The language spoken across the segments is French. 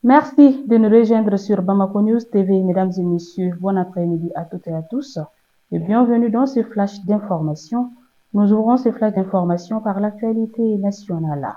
Merci de nous rejoindre sur Bamako News TV, mesdames et messieurs. Bon après-midi à toutes et à tous et bienvenue dans ce flash d'information. Nous ouvrons ce flash d'information par l'actualité nationale.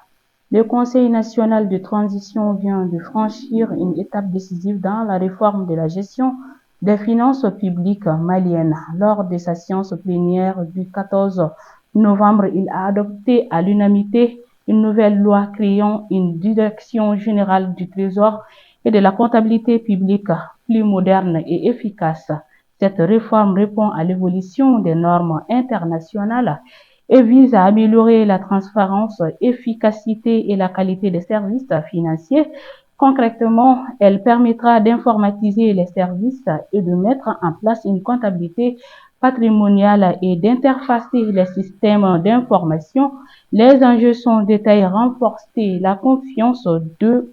Le Conseil national de transition vient de franchir une étape décisive dans la réforme de la gestion des finances publiques maliennes. Lors de sa séance plénière du 14 novembre, il a adopté à l'unanimité une nouvelle loi créant une direction générale du Trésor et de la comptabilité publique plus moderne et efficace. Cette réforme répond à l'évolution des normes internationales et vise à améliorer la transparence, efficacité et la qualité des services financiers. Concrètement, elle permettra d'informatiser les services et de mettre en place une comptabilité patrimoniale et d'interfacer les systèmes d'information. Les enjeux sont détaillés, renforcer la confiance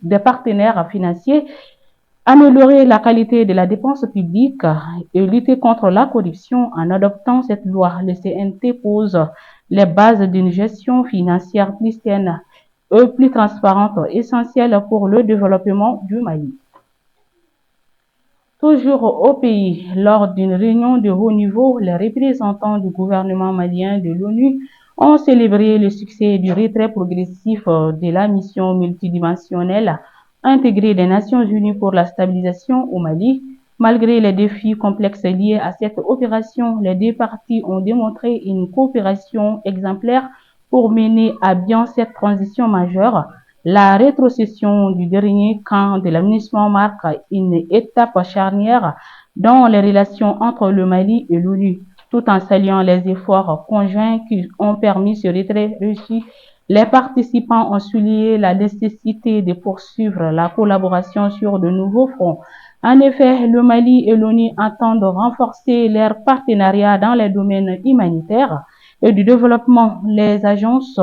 des partenaires financiers, améliorer la qualité de la dépense publique et lutter contre la corruption. En adoptant cette loi, le CNT pose les bases d'une gestion financière plus saine et plus transparente, essentielle pour le développement du Mali. Toujours au pays, lors d'une réunion de haut niveau, les représentants du gouvernement malien de l'ONU ont célébré le succès du retrait progressif de la mission multidimensionnelle intégrée des Nations Unies pour la stabilisation au Mali. Malgré les défis complexes liés à cette opération, les deux parties ont démontré une coopération exemplaire pour mener à bien cette transition majeure. La rétrocession du dernier camp de l'aménagement marque une étape charnière dans les relations entre le Mali et l'ONU. Tout en saluant les efforts conjoints qui ont permis ce retrait réussi, les participants ont souligné la nécessité de poursuivre la collaboration sur de nouveaux fronts. En effet, le Mali et l'ONU entendent renforcer leur partenariat dans les domaines humanitaires et du développement. Les agences,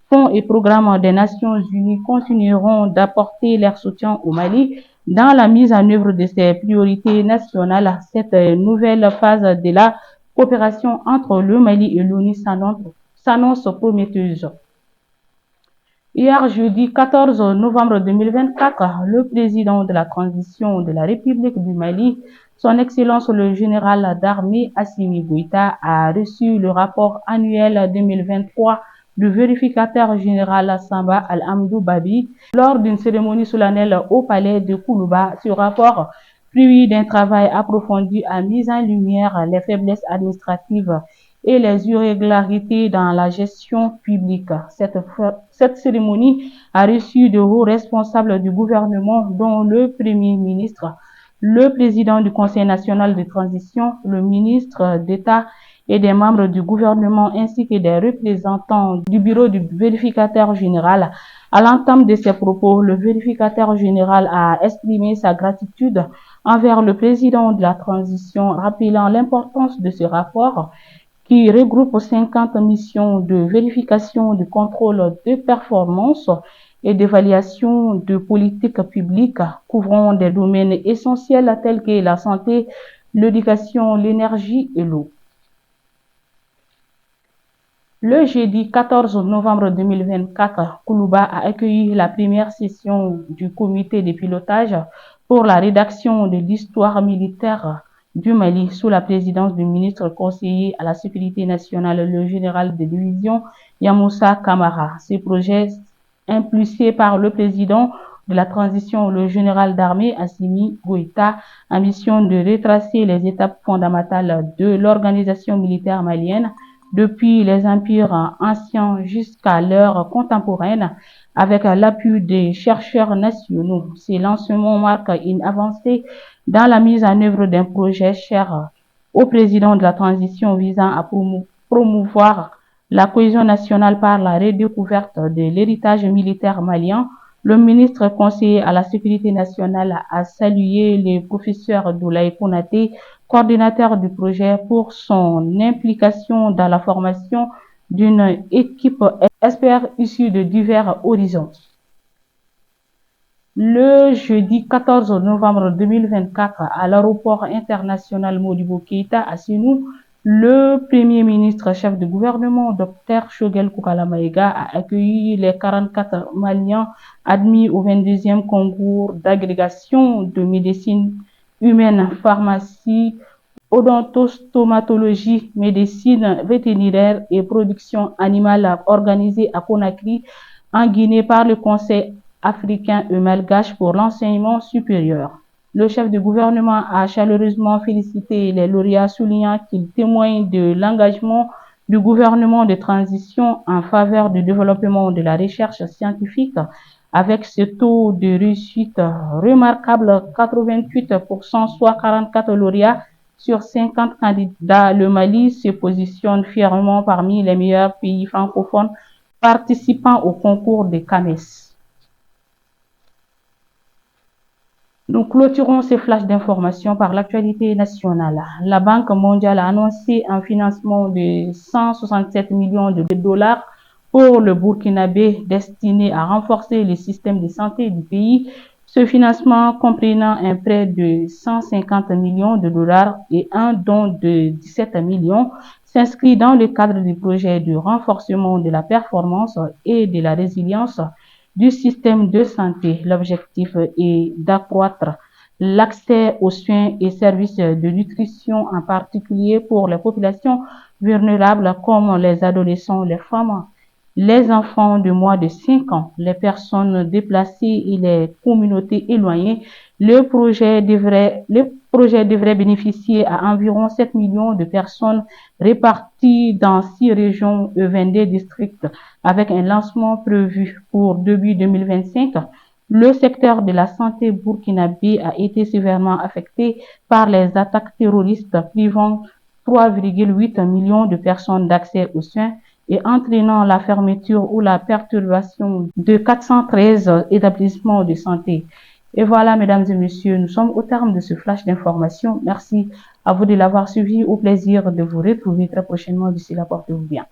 fonds et programmes des Nations Unies continueront d'apporter leur soutien au Mali dans la mise en œuvre de ses priorités nationales. Cette nouvelle phase de la coopération entre le Mali et l'ONU s'annonce prometteuse. Hier, jeudi 14 novembre 2024, le président de la transition de la République du Mali, son Excellence le général d'armée Assimi Goïta, a reçu le rapport annuel 2023 du vérificateur général Samba Al-Amdou Babi lors d'une cérémonie solennelle au palais de Koulouba. Ce rapport, fruit d'un travail approfondi, a mis en lumière les faiblesses administratives et les irrégularités dans la gestion publique. Cette cérémonie a reçu de hauts responsables du gouvernement, dont le Premier ministre, le président du Conseil national de transition, le ministre d'État et des membres du gouvernement ainsi que des représentants du bureau du vérificateur général. À l'entame de ses propos, le vérificateur général a exprimé sa gratitude envers le président de la transition, rappelant l'importance de ce rapport qui regroupe 50 missions de vérification, de contrôle de performance et d'évaluation de politiques publiques couvrant des domaines essentiels tels que la santé, l'éducation, l'énergie et l'eau. Le jeudi 14 novembre 2024, Koulouba a accueilli la première session du comité de pilotage pour la rédaction de l'histoire militaire du Mali sous la présidence du ministre conseiller à la sécurité nationale, le général de division Yamoussa Kamara. Ce projet, impulsé par le président de la transition, le général d'armée Assimi Goïta, a mission de retracer les étapes fondamentales de l'organisation militaire malienne depuis les empires anciens jusqu'à l'heure contemporaine, avec l'appui des chercheurs nationaux. Ces lancements marquent une avancée dans la mise en œuvre d'un projet cher au président de la transition visant à promouvoir la cohésion nationale par la redécouverte de l'héritage militaire malien. Le ministre conseiller à la sécurité nationale a salué le professeur Doulaye Konaté, coordinateur du projet, pour son implication dans la formation d'une équipe experts issue de divers horizons. Le jeudi 14 novembre 2024, à l'aéroport international Modibo Keïta à Sinou, Le Premier ministre chef de gouvernement, Dr Choguel Koukala Maïga, a accueilli les 44 Maliens admis au 22e concours d'agrégation de médecine humaine, pharmacie, odontostomatologie, médecine vétérinaire et production animale organisé à Conakry, en Guinée, par le Conseil africain et malgache pour l'enseignement supérieur. Le chef de gouvernement a chaleureusement félicité les lauréats, soulignant qu'ils témoignent de l'engagement du gouvernement de transition en faveur du développement de la recherche scientifique. Avec ce taux de réussite remarquable, 88%, soit 44 lauréats sur 50 candidats, le Mali se positionne fièrement parmi les meilleurs pays francophones participant au concours des CAMES. Nous clôturons ces flashs d'informations par l'actualité nationale. La Banque mondiale a annoncé un financement de 167 millions de dollars pour le Burkinabé destiné à renforcer le système de santé du pays. Ce financement, comprenant un prêt de 150 millions de dollars et un don de 17 millions, s'inscrit dans le cadre du projet de renforcement de la performance et de la résilience du système de santé. L'objectif est d'accroître l'accès aux soins et services de nutrition, en particulier pour les populations vulnérables comme les adolescents, les femmes, les enfants de moins de 5 ans, les personnes déplacées et les communautés éloignées. Le projet devrait bénéficier à environ 7 millions de personnes réparties dans 6 régions et 22 districts, avec un lancement prévu pour début 2025. Le secteur de la santé burkinabé a été sévèrement affecté par les attaques terroristes, privant 3,8 millions de personnes d'accès aux soins et entraînant la fermeture ou la perturbation de 413 établissements de santé. Et voilà, mesdames et messieurs, nous sommes au terme de ce flash d'information. Merci à vous de l'avoir suivi. Au plaisir de vous retrouver très prochainement. D'ici là, portez-vous bien.